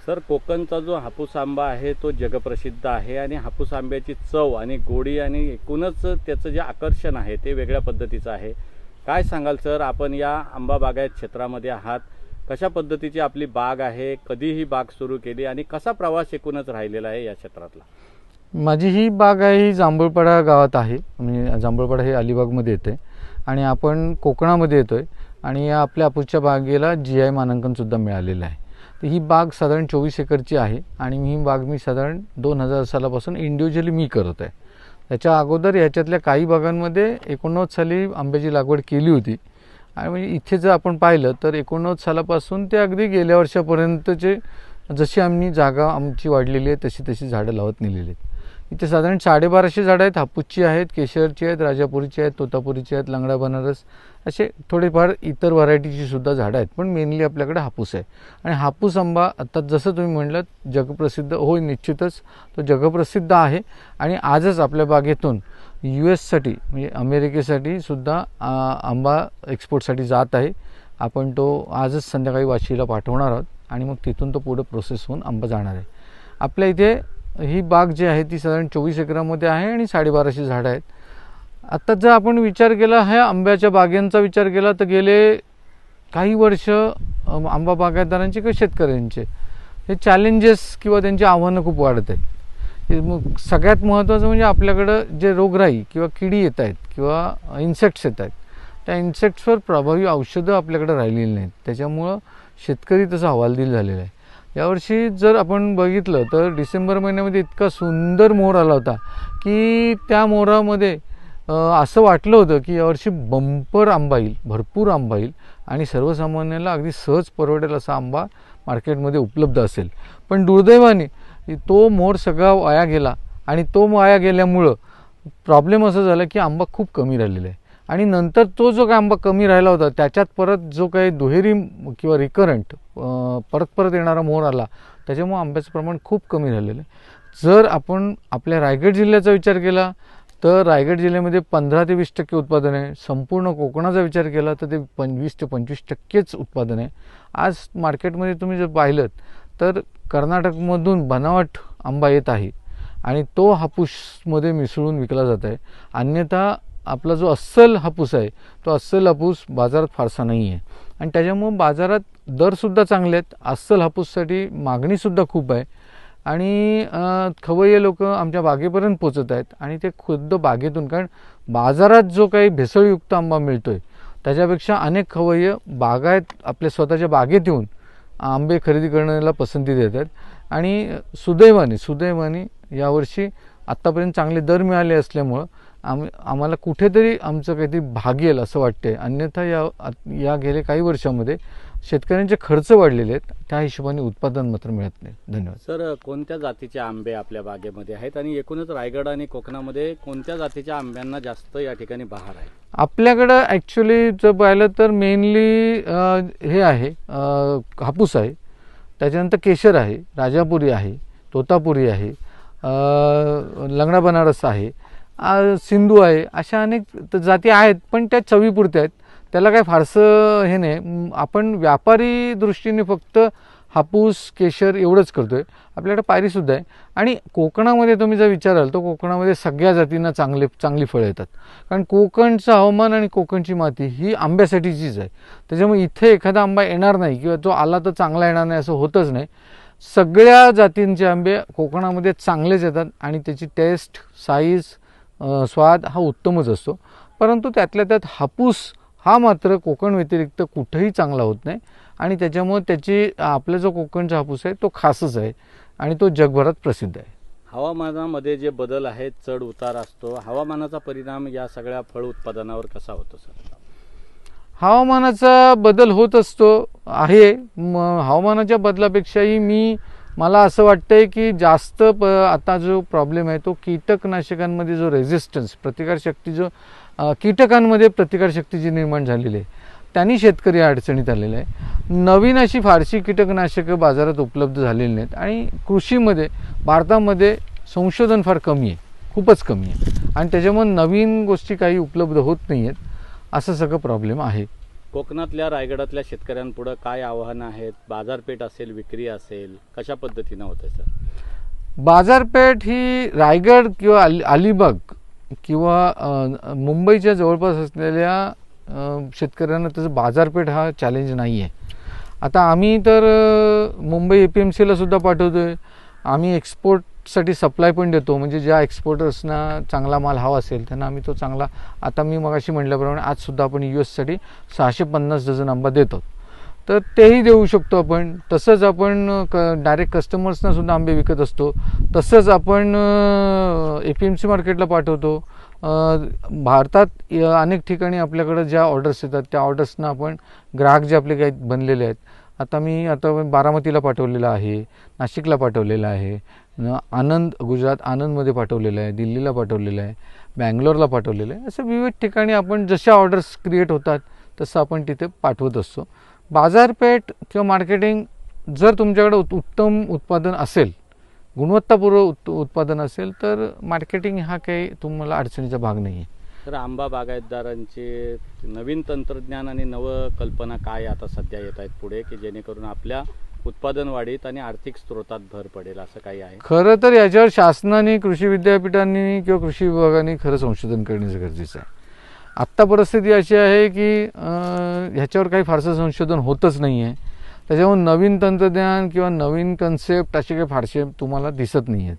Sir, कोकणचा जो हापूस आंबा आहे तो जगप्रसिद्ध आहे आणि हापूस आंब्याची चव आणि गोडी आणि एकूणच त्याचं जे आकर्षण आहे ते वेगळ्या पद्धतीचं आहे. काय सांगाल सर, आपण या आंबा बागायत क्षेत्रामध्ये आहात, कशा पद्धतीची आपली बाग आहे, कधी ही बाग सुरू केली आणि कसा प्रवास एकूणच राहिलेला आहे या क्षेत्रातला? माझी ही बाग आहे ही जांभूळपाडा गावात आहे. म्हणजे जांभूळपाडा हे अलिबागमध्ये येते आणि आपण कोकणामध्ये येतोय आणि या आपल्या हापूसच्या बागेला GI मानांकनसुद्धा मिळालेलं आहे. तर ही बाग साधारण 24 एकरची आहे आणि ही बाग मी साधारण 2000 सालापासून इंडिव्हिज्युअली मी करत आहे. त्याच्या अगोदर याच्यातल्या काही बागांमध्ये 89 साली आंब्याची लागवड केली होती आणि म्हणजे इथे जर आपण पाहिलं तर 89 सालापासून ते अगदी गेल्या वर्षापर्यंतचे जशी आम्ही जागा आमची वाढलेली आहे तशी तशी झाडं लावत नेलेली आहेत. इथे साधारण 1250 झाडं आहेत. हापूसची आहेत, केशरची आहेत, राजापुरीची आहेत, तोतापुरीची आहेत, लंगडा बनारस असे थोडेफार इतर व्हरायटीची सुद्धा झाडं आहेत, पण मेनली आपल्याकडे हापूस आहे. आणि हापूस आंबा आता जसं तुम्ही म्हटलं जगप्रसिद्ध, होय निश्चितच तो जगप्रसिद्ध आहे. आणि आजच आपल्या बागेतून US म्हणजे अमेरिकेसाठी सुद्धा आंबा एक्सपोर्टसाठी जात आहे. आपण तो आजच संध्याकाळी वाशीला पाठवणार आहोत आणि मग तिथून तो पुढे प्रोसेस होऊन आंबा जाणार आहे. आपल्या इथे ही बाग जी आहे ती साधारण 24 एकरामध्ये आहे आणि 1250 झाडं आहेत. आता जर आपण विचार केला ह्या आंब्याच्या बागांचा विचार केला तर गेले काही वर्ष आंबा बागायतदारांचे किंवा शेतकऱ्यांचे हे चॅलेंजेस किंवा त्यांची आव्हानं खूप वाढत आहेत. मग सगळ्यात महत्त्वाचं म्हणजे आपल्याकडं जे रोगराई किंवा किडी येत आहेत किंवा इन्सेक्ट्स येत आहेत, त्या इन्सेक्ट्सवर प्रभावी औषधं आपल्याकडे राहिलेली नाहीत. त्याच्यामुळं शेतकरी तसा हवालदिल झालेला आहे. यावर्षी जर आपण बघितलं तर डिसेंबर महिन्यामध्ये इतका सुंदर मोहर आला होता की त्या मोहरामध्ये असं वाटलं होतं की यावर्षी बंपर आंबा येईल, भरपूर आंबा येईल आणि सर्वसामान्याला अगदी सहज परवडेल असा आंबा मार्केटमध्ये उपलब्ध असेल. पण दुर्दैवाने तो मोहर सगळा वाया गेला आणि तो वाया गेल्यामुळं प्रॉब्लेम असं झाला की आंबा खूप कमी राहिलेला आहे. आणि नंतर तो जो काही आंबा कमी राहिला होता त्याच्यात परत जो काही दुहेरी किंवा रिकरंट परत येणारा मोहर आला, त्याच्यामुळे आंब्याचं प्रमाण खूप कमी झालेलं आहे. जर आपण आपल्या रायगड जिल्ह्याचा विचार केला तर रायगड जिल्ह्यामध्ये 15 ते 20% उत्पादन आहे. संपूर्ण कोकणाचा विचार केला तर ते 20 ते 25% उत्पादन आहे. आज मार्केटमध्ये तुम्ही जर पाहिलं तर कर्नाटकमधून बनावट आंबा येत आहे आणि तो हापूसमध्ये मिसळून विकला जात आहे. अन्यथा आपला जो अस्सल हापूस आहे तो अस्सल हापूस बाजारात फारसा नाही आहे आणि त्याच्यामुळं बाजारात दरसुद्धा चांगले आहेत. अस्सल हापूससाठी मागणीसुद्धा खूप आहे आणि खवय्ये लोक आमच्या बागेपर्यंत पोचत आहेत आणि ते खुद्द बागेतून, कारण बाजारात जो काही भेसळयुक्त आंबा मिळतो आहे त्याच्यापेक्षा अनेक खवय्ये बागायत आपल्या स्वतःच्या बागेत येऊन आंबे खरेदी करण्याला पसंती देतात. आणि सुदैवाने यावर्षी आत्तापर्यंत चांगले दर मिळाले असल्यामुळं आम्हाला कुठेतरी आमचं काहीतरी भागेल असं वाटते. अन्यथा या गेल्या काही वर्षामध्ये शेतकऱ्यांचे खर्च वाढलेले आहेत, त्या हिशोबाने उत्पादन मात्र मिळत नाही. धन्यवाद. सर, कोणत्या जातीचे आंबे आपल्या बागेमध्ये आहेत आणि एकूणच रायगड आणि कोकणामध्ये कोणत्या जातीच्या आंब्यांना जास्त या ठिकाणी बहार आहे? आपल्याकडं ॲक्च्युली जर पाहिलं तर मेनली हे आहे हापूस आहे, त्याच्यानंतर केशर आहे, राजापुरी आहे, तोतापुरी आहे, लंगडा बनारस आहे, सिंधू आहे. अशा अनेक जाती आहेत पण त्या चवीपुरत्या आहेत, त्याला काय फारसं हे नाही. आपण व्यापारी दृष्टीने फक्त हापूस केशर एवढंच करतो आहे. आपल्याकडे पायरीसुद्धा आहे आणि कोकणामध्ये तुम्ही जर विचाराल तर कोकणामध्ये सगळ्या जातींना चांगली फळं येतात. कारण कोकणचं हवामान आणि कोकणची माती ही आंब्यासाठीचीच आहे. त्याच्यामुळे इथे एखादा आंबा येणार नाही किंवा तो आला तर चांगला येणार नाही असं होतच नाही. सगळ्या जातींचे आंबे कोकणामध्ये चांगलेच येतात आणि त्याची टेस्ट, साईज, स्वाद हा उत्तमच असतो. परंतु त्यातल्या त्यात हापूस हा मात्र कोकण व्यतिरिक्त कुठेही चांगला होत नाही आणि त्याच्यामुळे आपला जो कोकणचा हापूस आहे तो खासच आहे आणि तो जगभरात प्रसिद्ध आहे. हवामानामध्ये जे बदल आहेत, चढ उतार असतो, हवामानाचा परिणाम या सगळ्या फळ उत्पादनावर कसा होतो सर? हवामानाचा बदल होत असतो आहे. हवामानाच्या बदलापेक्षाही मला असं वाटतंय की जास्त आता जो प्रॉब्लेम आहे तो कीटकनाशकांमध्ये जो रेझिस्टन्स, प्रतिकारशक्ती, कीटकांमध्ये प्रतिकारशक्ती जी निर्माण झालेली आहे त्यांनी शेतकरी अडचणीत आलेला आहे. नवीन अशी फारशी कीटकनाशकं बाजारात उपलब्ध झालेली नाहीत आणि कृषीमध्ये भारतामध्ये संशोधन फार कमी आहे, खूपच कमी आहे आणि त्याच्यामुळे नवीन गोष्टी काही उपलब्ध होत नाही आहेत, असं सगळं प्रॉब्लेम आहे. कोकणातल्या रायगडातल्या शेतकऱ्यांपुढं काय आव्हानं आहेत? बाजारपेठ असेल, विक्री असेल, कशा पद्धतीनं होतं सर? बाजारपेठ ही रायगड किंवा अलिबाग किंवा मुंबईच्या जवळपास असलेल्या शेतकऱ्यांना त्याचं बाजारपेठ हा चॅलेंज नाही आहे. आता आम्ही तर मुंबई APMCला सुद्धा पाठवतो आहे. आम्ही एक्सपोर्टसाठी सप्लाय पण देतो, म्हणजे ज्या एक्सपोर्टर्सना चांगला माल हवा असेल त्यांना आम्ही तो चांगला, आता मी मगाशी म्हटल्याप्रमाणे आजसुद्धा आपण US साठी 650 डझन आंबा देतो, तर तेही देऊ शकतो आपण. तसंच आपण डायरेक्ट कस्टमर्सना सुद्धा आंबे विकत असतो. तसंच आपण APMC मार्केटला पाठवतो. भारतात अनेक ठिकाणी आपल्याकडं ज्या ऑर्डर्स येतात त्या ऑर्डर्सना आपण ग्राहक जे आपले काही बनलेले आहेत, आता बारामतीला पाठवलेलं आहे, नाशिकला पाठवलेलं आहे, गुजरात आनंदमध्ये पाठवलेलं आहे, दिल्लीला पाठवलेलं आहे, बँगलोरला पाठवलेलं आहे. असं विविध ठिकाणी आपण जशा ऑर्डर्स क्रिएट होतात तसं आपण तिथे पाठवत असतो. बाजारपेठ किंवा मार्केटिंग जर तुमच्याकडे उत्तम उत्पादन असेल, गुणवत्तापूर्व उत्पादन असेल, तर मार्केटिंग हा काही तुम्हाला अडचणीचा भाग नाही आहे. तर आंबा बागायतदारांचे नवीन तंत्रज्ञान आणि नवकल्पना काय आता सध्या येत आहेत पुढे, की जेणेकरून आपल्या उत्पादन वाढीत आणि आर्थिक स्रोतात भर पडेल, असं काही आहे? खरं तर याच्यावर शासनाने, कृषी विद्यापीठांनी किंवा कृषी विभागाने खरं संशोधन करण्याचं गरजेचं आहे. आत्ता परिस्थिती अशी आहे की ह्याच्यावर काही फारसं संशोधन होतच नाही आहे. त्याच्यामुळे नवीन तंत्रज्ञान किंवा नवीन कन्सेप्ट असे काही फारसे तुम्हाला दिसत नाही आहेत.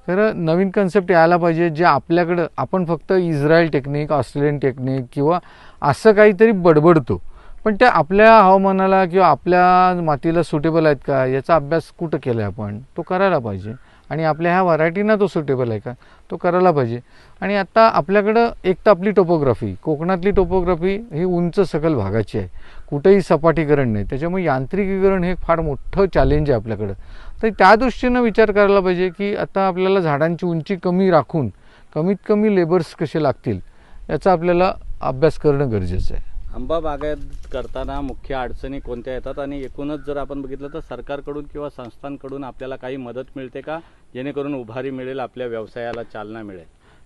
खरं नवीन कन्सेप्ट यायला पाहिजे, जे आपल्याकडं आपण फक्त इस्रायल टेक्निक, ऑस्ट्रेलियन टेक्निक किंवा असं काहीतरी बडबडतो, पण ते आपल्या हवामानाला किंवा आपल्या मातीला सुटेबल आहेत का याचा अभ्यास कुठं केला आहे आपण, तो करायला पाहिजे. आणि आपल्या ह्या व्हरायटीना तो सुटेबल आहे का तो करायला पाहिजे. आणि आता आपल्याकडं एक तर आपली टोपोग्राफी, कोकणातली टोपोग्राफी ही उंच सकल भागाची आहे, कुठेही सपाटीकरण नाही, त्याच्यामुळे यांत्रिकीकरण हे फार मोठं चॅलेंज आहे आपल्याकडं. तर त्या दृष्टीनं विचार करायला पाहिजे की आता आपल्याला झाडांची उंची कमी राखून कमीत कमी लेबर्स कसे लागतील याचा आपल्याला अभ्यास करणं गरजेचं आहे. आंबा बागायत करताना मुख्य अडचणी कोणत्या येतात, आणि एकूणच जर आपण बघितलं तर सरकारकडून किंवा संस्थांकडून आपल्याला काही मदत मिळते का, जेणेकरून उभारी मिळेल, आपल्या व्यवसायाला चालना मिळेल?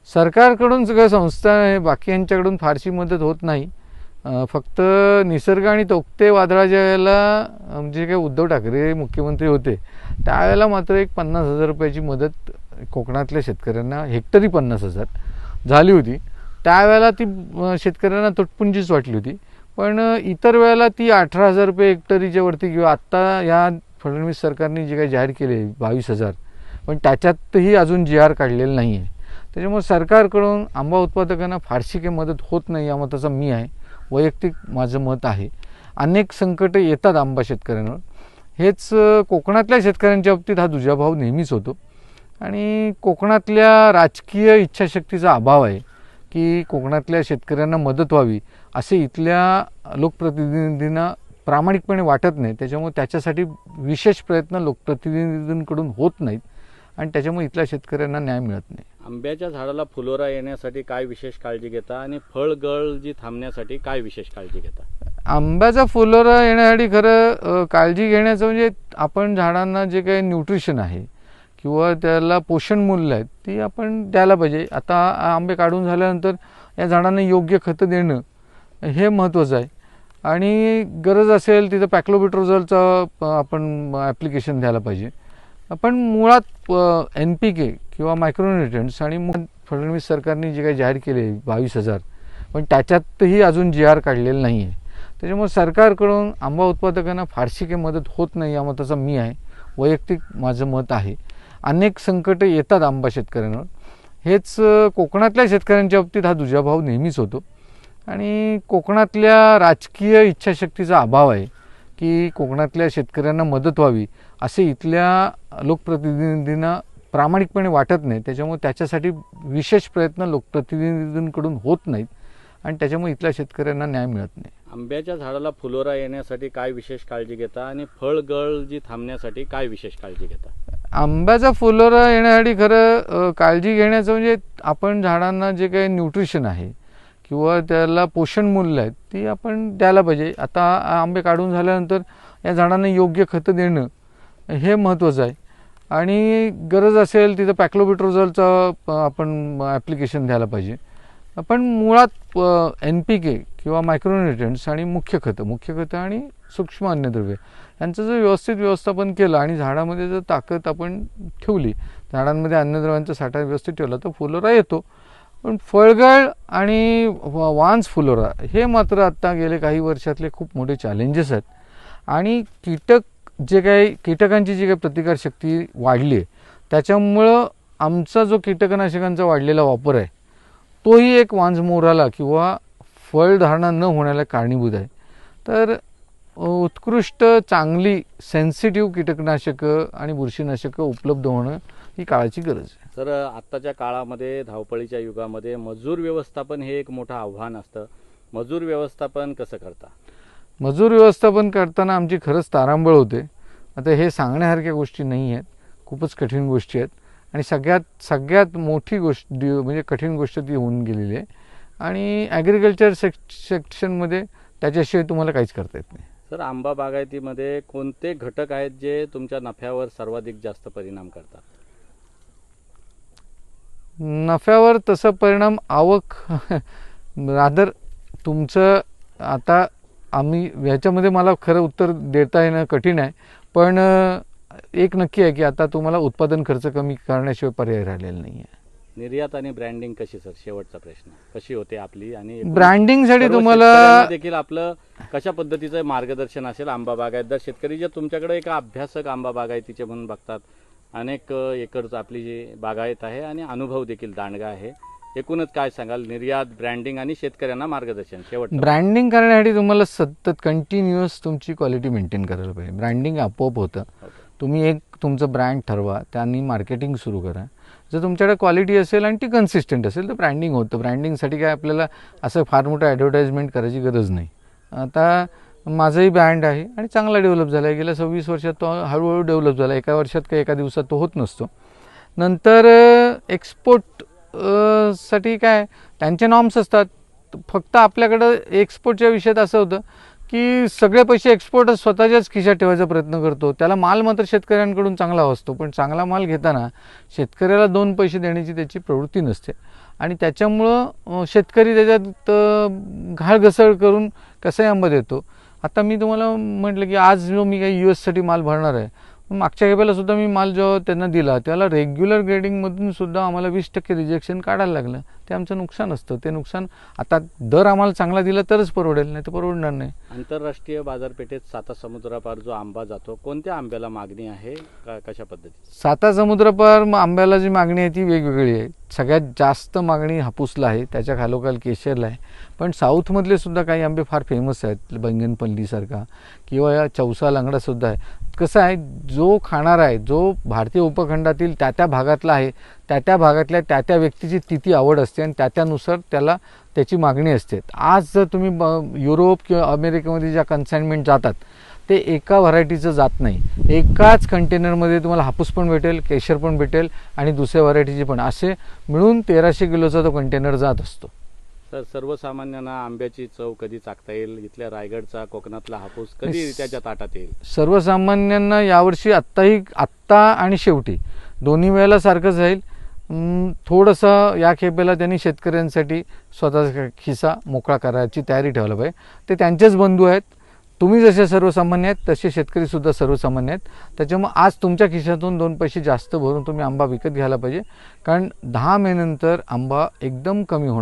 सरकारकडून सगळ्या संस्था आहे, बाकी यांच्याकडून फारशी मदत होत नाही. फक्त निसर्ग आणि तोक्ते वादळाच्या वेळेला म्हणजे काय उद्धव ठाकरे मुख्यमंत्री होते त्यावेळेला मात्र एक 50,000 रुपयाची मदत कोकणातल्या शेतकऱ्यांना, हेक्टरी 50,000 झाली होती. त्यावेळेला ती शेतकऱ्यांना तुटपुंजीच वाटली होती. पण इतर वेळेला ती 18,000 रुपये हेक्टरीच्या वरती, किंवा आत्ता या फडणवीस सरकारने जे काही जाहीर केले 22,000, पण त्याच्यातही अजून GR काढलेलं नाही आहे. त्याच्यामुळे सरकारकडून आंबा उत्पादकांना फारशी काही मदत होत नाही या मताचा मी आहे, वैयक्तिक माझं मत आहे. अनेक संकटं येतात आंबा शेतकऱ्यांवर. हेच कोकणातल्या शेतकऱ्यांच्या बाबतीत हा दुजाभाव नेहमीच होतो. आणि कोकणातल्या राजकीय इच्छाशक्तीचा अभाव आहे की कोकणातल्या शेतकऱ्यांना मदत व्हावी असे इथल्या लोकप्रतिनिधींना प्रामाणिकपणे वाटत नाही. त्याच्यामुळे त्याच्यासाठी विशेष प्रयत्न लोकप्रतिनिधींकडून होत नाहीत आणि त्याच्यामुळे इथल्या शेतकऱ्यांना न्याय मिळत नाही. आंब्याच्या झाडाला फुलोरा येण्यासाठी काय विशेष काळजी घेता, आणि फळगळ जी थांबण्यासाठी काय विशेष काळजी घेता? आंब्याचा फुलोरा येण्यासाठी खरं काळजी घेण्याचं म्हणजे आपण झाडांना जे काही न्यूट्रिशन आहे किंवा त्याला पोषण मूल्य आहेत ती आपण द्यायला पाहिजे. आता आंबे काढून झाल्यानंतर या झाडांना योग्य खतं देणं हे महत्त्वाचं आहे. आणि गरज असेल तिथं पॅक्लोबिट्रोझोलचं आपण ॲप्लिकेशन द्यायला पाहिजे. पण मुळात NPK किंवा मायक्रोन्युट्रिएंट्स आणि फडणवीस सरकारने जे काही जाहीर केले 22,000, पण त्याच्यातही अजून GR काढलेलं नाही आहे. त्याच्यामुळे सरकारकडून आंबा उत्पादकांना फारशी काही मदत होत नाही या मताचा मी आहे, वैयक्तिक माझं मत आहे. अनेक संकटं येतात आंबा शेतकऱ्यांवर. हेच कोकणातल्या शेतकऱ्यांच्या बाबतीत हा दुजाभाव नेहमीच होतो. आणि कोकणातल्या राजकीय इच्छाशक्तीचा अभाव आहे की कोकणातल्या शेतकऱ्यांना मदत व्हावी असे इथल्या लोकप्रतिनिधींना प्रामाणिकपणे वाटत नाही. त्याच्यामुळे त्याच्यासाठी विशेष प्रयत्न लोकप्रतिनिधींकडून होत नाहीत आणि त्याच्यामुळे इथल्या शेतकऱ्यांना न्याय मिळत नाही. आंब्याच्या झाडाला फुलोरा येण्यासाठी काय विशेष काळजी घेता, आणि फळगळ जी थांबण्यासाठी काय विशेष काळजी घेता? आंब्याचा फुलोरा येण्यासाठी खरं काळजी घेण्याचं म्हणजे आपण झाडांना जे काही न्यूट्रिशन आहे किंवा त्याला पोषण मूल्य आहेत ती आपण द्यायला पाहिजे. आता आंबे काढून झाल्यानंतर या झाडांना योग्य खतं देणं हे महत्त्वाचं आहे. आणि गरज असेल तिथं पॅक्लोबिट्रोझोलचं आपण ॲप्लिकेशन द्यायला पाहिजे. पण मुळात NPK किंवा मायक्रोन्युट्रिएंट्स आणि मुख्य खतं आणि सूक्ष्म अन्नद्रव्ये यांचं जर व्यवस्थित व्यवस्थापन केलं आणि झाडामध्ये जर ताकद आपण ठेवली, झाडांमध्ये अन्नद्रव्यांचा साठा व्यवस्थित ठेवला तर फुलोरा येतो. पण फळगळ आणि वांस फुलोरा हे मात्र आत्ता गेले काही वर्षातले खूप मोठे चॅलेंजेस आहेत. आणि कीटकांची जी काही प्रतिकारशक्ती वाढली आहे त्याच्यामुळं आमचा जो कीटकनाशकांचा वाढलेला वापर आहे तोही एक वांजमोराला किंवा फळधारणा न होण्याला कारणीभूत आहे. तर उत्कृष्ट चांगली सेन्सिटिव्ह कीटकनाशकं आणि बुरशीनाशकं उपलब्ध होणं ही काळाची गरज आहे. तर आत्ताच्या काळामध्ये धावपळीच्या युगामध्ये मजूर व्यवस्थापन हे एक मोठं आव्हान असतं. मजूर व्यवस्थापन कसं करता? मजूर व्यवस्थापन करताना आमची खरंच तारांबळ होते. आता हे सांगण्यासारख्या गोष्टी नाही आहेत, खूपच कठीण गोष्टी आहेत. आणि सगळ्यात मोठी गोष्ट म्हणजे कठीण गोष्ट ती होऊन गेलेली आहे. आणि ॲग्रिकल्चर सेक्शनमध्ये त्याच्याशिवाय तुम्हाला काहीच करता येत नाही. सर, आंबा बागायतीमध्ये कोणते घटक आहेत जे तुमच्या नफ्यावर सर्वाधिक जास्त परिणाम करतात? नफ्यावर तसा परिणाम आवक रादर तुमचं आता आम्ही ह्याच्यामध्ये मला खरं उत्तर देता येणं कठीण आहे. पण एक नक्की आहे की आता तुम्हाला उत्पादन खर्च कमी करण्याशिवाय पर्याय राहिलेला नाही आहे. निर्यात आणि ब्रँडिंग कशी, सर, शेवटचा प्रश्न, कशी होते आपली? आणि ब्रँडिंगसाठी सर्व तुम्हाला शेतकऱ्यांना देखील आपलं कशा पद्धतीचं मार्गदर्शन असेल? आंबा बागायतदार शेतकरी जे तुमच्याकडे एक अभ्यासक आंबा बागायतीचे म्हणून बघतात, अनेक एकर आपली जी बागायत आहे आणि अनुभव देखील दांडगा आहे, एकूणच काय सांगाल? निर्यात, ब्रँडिंग आणि शेतकऱ्यांना मार्गदर्शन शेवट. ब्रँडिंग करण्यासाठी तुम्हाला सतत कंटिन्युअस तुमची क्वालिटी मेंटेन करायला पाहिजे. ब्रँडिंग आपोआप होतं. तुम्ही एक तुमचं ब्रँड ठरवा, त्यांनी मार्केटिंग सुरू करा. जर तुमच्याकडे क्वालिटी असेल आणि ती कन्सिस्टंट असेल तर ब्रँडिंग होतं. ब्रँडिंगसाठी काय आपल्याला असं फार मोठं ॲडव्हर्टाइजमेंट करायची गरज नाही. आता माझंही ब्रँड आहे आणि चांगला डेव्हलप झाला आहे. गेल्या 26 वर्षात तो हळूहळू डेव्हलप झाला. एका वर्षात काही एका दिवसात तो होत नसतो. नंतर एक्सपोर्ट साठी काय त्यांचे नॉर्म्स असतात. फक्त आपल्याकडं एक्सपोर्टच्या विषयात असं होतं की सगळे पैसे एक्सपोर्टच स्वतःच्याच खिशात ठेवायचा प्रयत्न करतो. त्याला माल मात्र शेतकऱ्यांकडून चांगला असतो, पण चांगला माल घेताना शेतकऱ्याला 2 पैसे देण्याची त्याची प्रवृत्ती नसते. आणि त्याच्यामुळं शेतकरी त्याच्यात घाळघसळ करून कसाही आंबा देतो. आता मी तुम्हाला म्हटलं की आज जो मी काही US साठी माल भरणार आहे, मागच्या खेपेला सुद्धा मी माल जो त्यांना दिला त्याला रेग्युलर ग्रेडिंगमधून सुद्धा आम्हाला 20% रिजेक्शन काढायला लागलं. ते आमचं नुकसान असतं. ते नुकसान आता दर आम्हाला चांगला दिला तरच परवडेल, नाही तर परवडणार नाही. आंतरराष्ट्रीय बाजारपेठेत साता समुद्रापार जो आंबा जातो, कोणत्या आंब्याला मागणी आहे, कशा पद्धती? साता समुद्रापार आंब्याला जी मागणी आहे ती वेगवेगळी आहे. सगळ्यात जास्त मागणी हापूसला आहे, त्याच्या खालोखाल केशरला आहे. पण साऊथमधले सुद्धा काही आंबे फार फेमस आहेत, बैंगनपल्लीसारखा किंवा या चौसा लंगडासुद्धा आहे. कसं आहे, जो खाणार आहे, जो भारतीय उपखंडातील त्या भागातला आहे, त्या भागातल्या त्या व्यक्तीची ती आवड असते आणि त्यानुसार त्याला त्याची मागणी असते. आज जर तुम्ही युरोप किंवा अमेरिकेमध्ये ज्या कन्साइनमेंट जातात ते एका व्हरायटीचं जात नाही. एकाच कंटेनरमध्ये तुम्हाला हापूस पण भेटेल, केशर पण भेटेल आणि दुसऱ्या व्हरायटीची पण, असे मिळून 1300 किलोचा तो कंटेनर जात असतो. तर सर्वसामान्यांना आंब्याची चव कधी चाखता येईल? इथल्या रायगडचा, कोकणातला हापूस कधी त्याच्या ताटात येईल? सर्वसामान्यांना यावर्षी आत्ता आणि शेवटी दोन्ही वेळेला सारखंच राहील. थोडंसं या खेपेला त्यांनी शेतकऱ्यांसाठी स्वतःचा खिसा मोकळा करायची तयारी ठेवायला पाहिजे. ते त्यांचेच बंधू आहेत. तुम्ही जसे सर्वसामान्य आहेत तसे शेतकरीसुद्धा सर्वसामान्य आहेत. त्याच्यामुळे आज तुमच्या खिशातून 2 पैसे जास्त भरून तुम्ही आंबा विकत घ्यायला पाहिजे. कारण 10 मे नंतर आंबा एकदम कमी होणार.